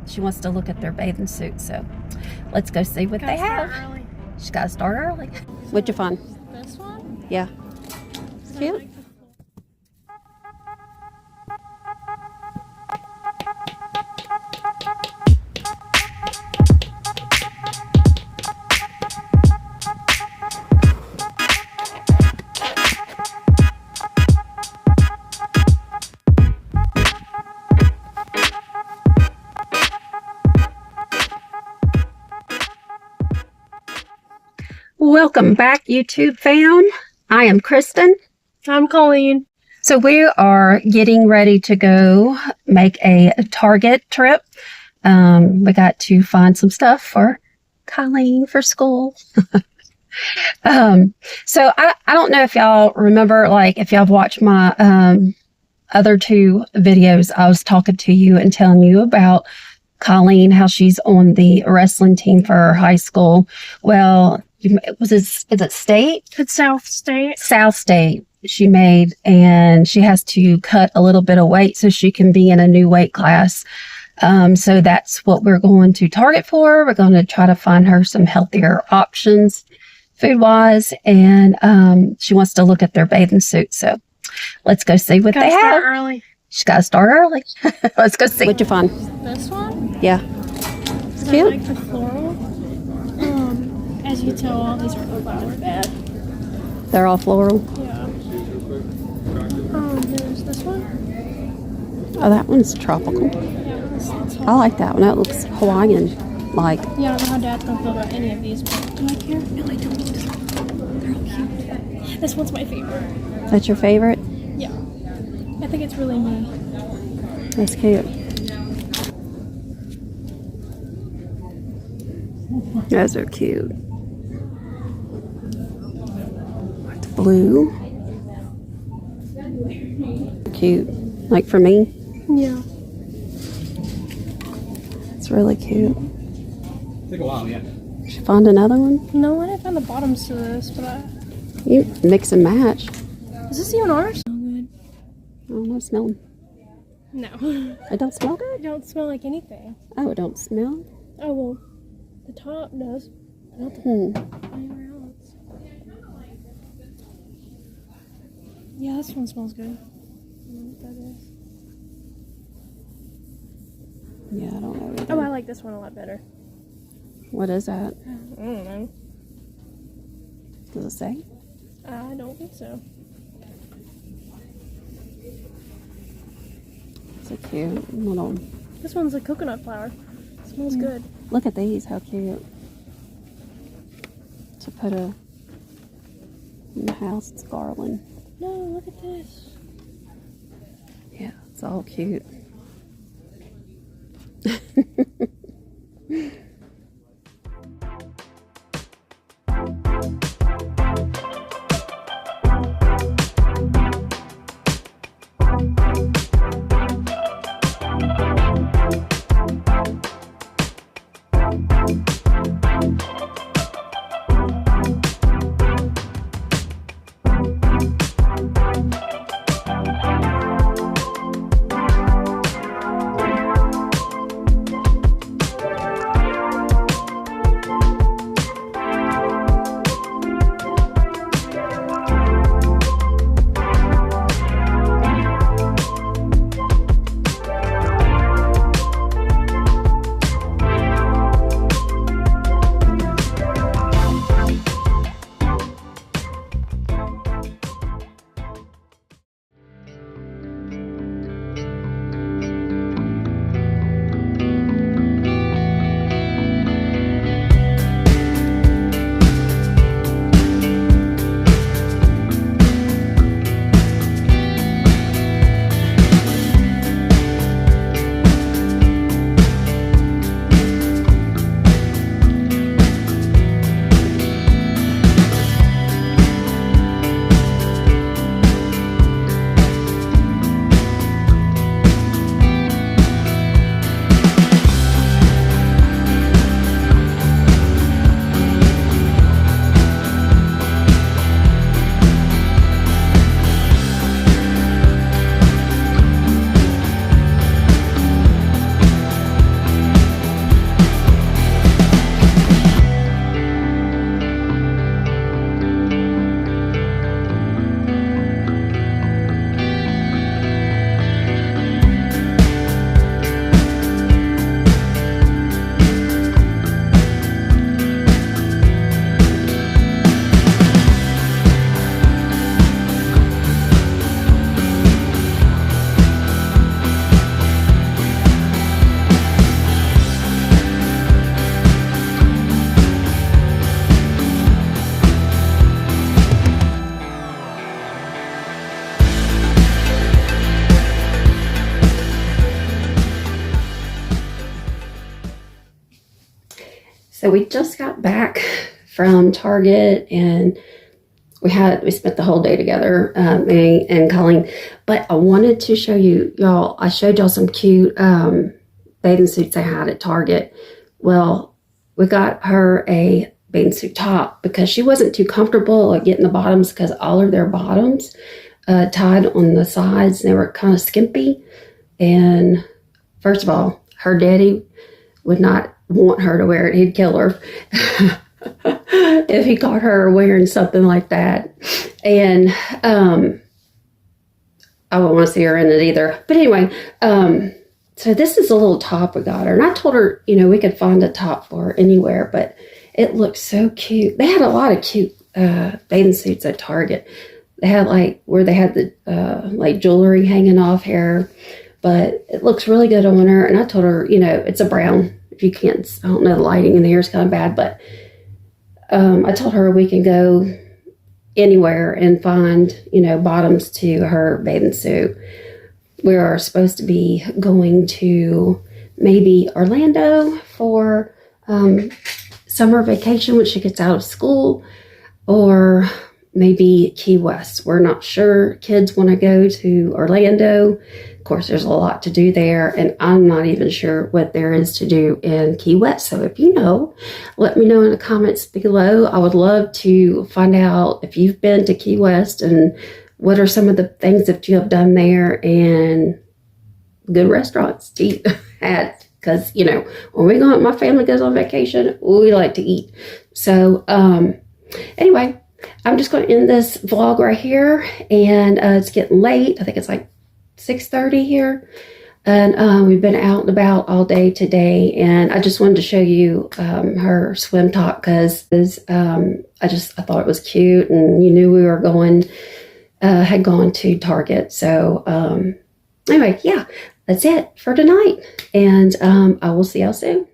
she wants to look at their bathing suits, so let's go see what they have. She's got to start early. What'd you find? This one? Yeah. It's cute. Welcome back, YouTube fam. I am Kristen. I'm Colleen. So we are getting ready to go make a Target trip. We got to find some stuff for Colleen for school. So I don't know if y'all remember, like if y'all have watched my other two videos, I was talking to you and telling you about Colleen, how she's on the wrestling team for high school. Well, is it state? It's South State. South State she made, and she has to cut a little bit of weight so she can be in a new weight class. So that's what we're going to Target for. We're going to try to find her some healthier options food-wise, and she wants to look at their bathing suits. So let's go see what they have. Start early. She's got to start early. Let's go see. What'd you find? This one? Yeah. It's cute. I like the floral. As you tell, all these are bad. They're all floral. Yeah. There's this one. Oh, that one's tropical. Yeah, this I like that one. That looks Hawaiian like. Yeah, I don't know how Dad's gonna feel about any of these, but do I care? No, I don't. They're all cute. This one's my favorite. That's your favorite? Yeah. I think it's really neat. That's cute. Those are cute. The blue. Cute. Like for me? Yeah. It's really cute. Take a while, yeah. Did you find another one? No, I didn't find the bottoms to this, but You mix and match. is this even ours? Oh, good. I don't know, smell them. No. It don't smell good? It don't smell like anything. Oh, it don't smell? Oh, well, the top does. Not the anywhere else. Yeah, this one smells good. I don't know what that is. Yeah, I don't know either. Oh, I like this one a lot better. What is that? I don't know. Does it say? I don't think so. It's a cute little... This one's a coconut flower. It smells good. Look at these, how cute. To put in the house, it's garland. No, look at this. Yeah, it's all cute. So we just got back from Target, and we spent the whole day together, me and Colleen. But I wanted to show you, y'all, I showed y'all some cute bathing suits I had at Target. Well, we got her a bathing suit top because she wasn't too comfortable at getting the bottoms, because all of their bottoms tied on the sides, and they were kind of skimpy. And first of all, her daddy would not want her to wear it. He'd kill her if he caught her wearing something like that. And I wouldn't want to see her in it either. But anyway, so this is a little top we got her. And I told her, you know, we could find a top for her anywhere, but it looks so cute. They had a lot of cute bathing suits at Target. They had like where they had the like jewelry hanging off here, but it looks really good on her. And I told her, you know, it's a brown. If you can't, I don't know, the lighting in the hair is kind of bad, but I told her we can go anywhere and find, you know, bottoms to her bathing suit. We are supposed to be going to maybe Orlando for summer vacation when she gets out of school, or maybe Key West. We're not sure. Kids want to go to Orlando. Of course, there's a lot to do there, and I'm not even sure what there is to do in Key West. So if you know, let me know in the comments below. I would love to find out if you've been to Key West and what are some of the things that you have done there, and good restaurants to eat at. Because, you know, when my family goes on vacation, we like to eat. So anyway, I'm just going to end this vlog right here, and it's getting late. I think it's like 6:30 here, and we've been out and about all day today, and I just wanted to show you her swim top because I thought it was cute, and you knew we were had gone to Target. So anyway, yeah, that's it for tonight, and I will see y'all soon.